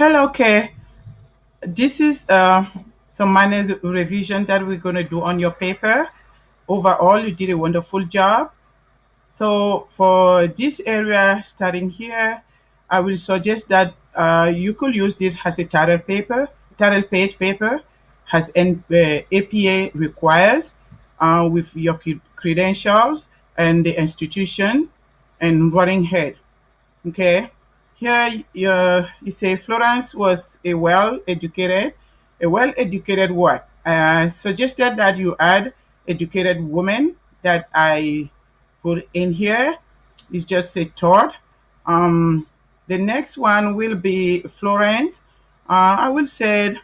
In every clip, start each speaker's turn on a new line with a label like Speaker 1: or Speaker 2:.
Speaker 1: Hello, Kay. This is some minor revision that we're going to do on your paper. Overall, you did a wonderful job. So for this area, starting here, I will suggest that you could use this as a title page paper, as APA requires, with your credentials and the institution and running head. Okay. Here you say Florence was a well-educated what? Suggested that you add educated woman that I put in here. Is just a thought. Um, the next one will be Florence. I will say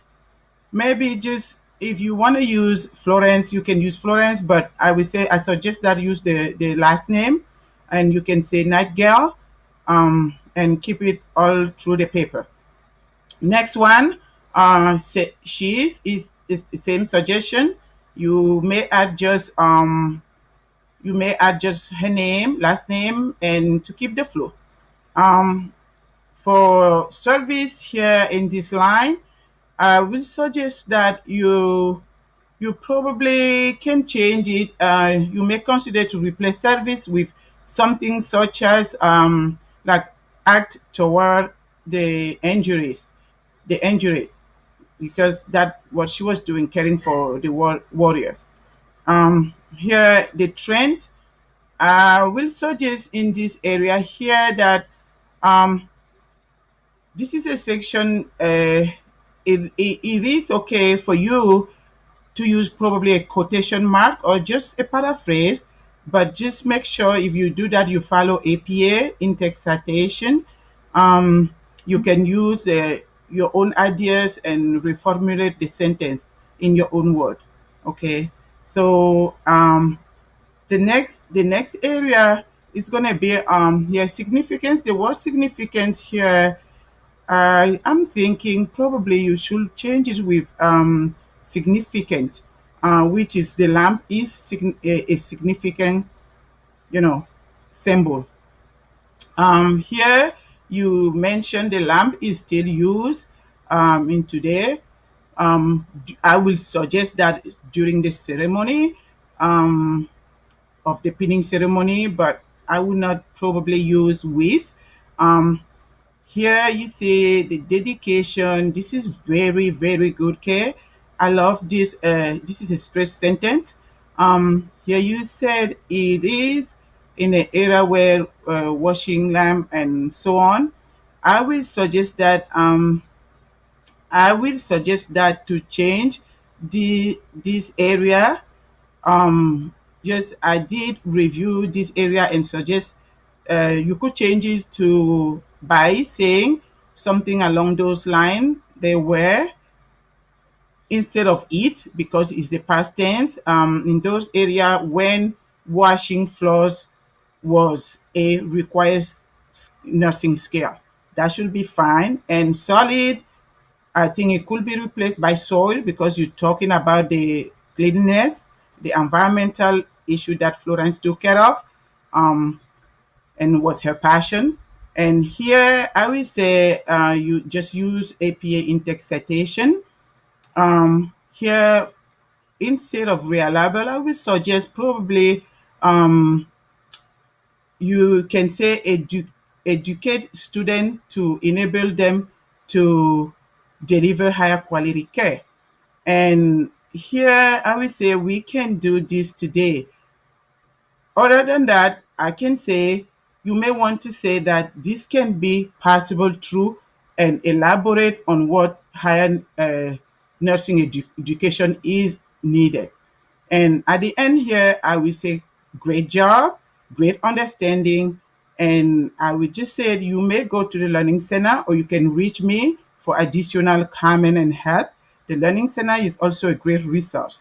Speaker 1: maybe just if you want to use Florence, you can use Florence, but I suggest that use the last name, and you can say Nightingale, and keep it all through the paper. Next one, say is the same suggestion. You may add just her name, last name, and to keep the flow. Um, for service here in this line, I will suggest that you probably can change it. You may consider to replace service with something such as like act toward the injury, because that what she was doing, caring for the warriors. Here the trend. I will suggest in this area here that um, this is a section. It is okay for you to use probably a quotation mark or just a paraphrase, but just make sure if you do that, you follow APA in-text citation. Um, you can use your own ideas and reformulate the sentence in your own word. Okay, so the next area is going to be here significance. The word significance here, I'm thinking probably you should change it with significant, which is the lamp is a significant, you know, symbol. Here you mentioned the lamp is still used in today. I will suggest that during the ceremony of the pinning ceremony, but I will not probably use with. Um, Here you see the dedication. This is very, very good, okay? I love this. This is a straight sentence. Here you said it is in an era where washing lamp and so on. I will suggest that to change this area. Just I did review this area and suggest you could change it to by saying something along those lines. They were instead of it, because it's the past tense, in those area when washing floors was a requires nursing skill. That should be fine. And solid, I think it could be replaced by soil, because you're talking about the cleanliness, the environmental issue that Florence took care of, and was her passion. And here I will say you just use APA in-text citation. Here, instead of reliable, I will suggest probably you can say educate student to enable them to deliver higher quality care. And here I will say we can do this today. Other than that, I can say you may want to say that this can be possible through and elaborate on what higher nursing education is needed. And at the end here, I will say great job, great understanding. And I will just say you may go to the Learning Center, or you can reach me for additional comment and help. The Learning Center is also a great resource.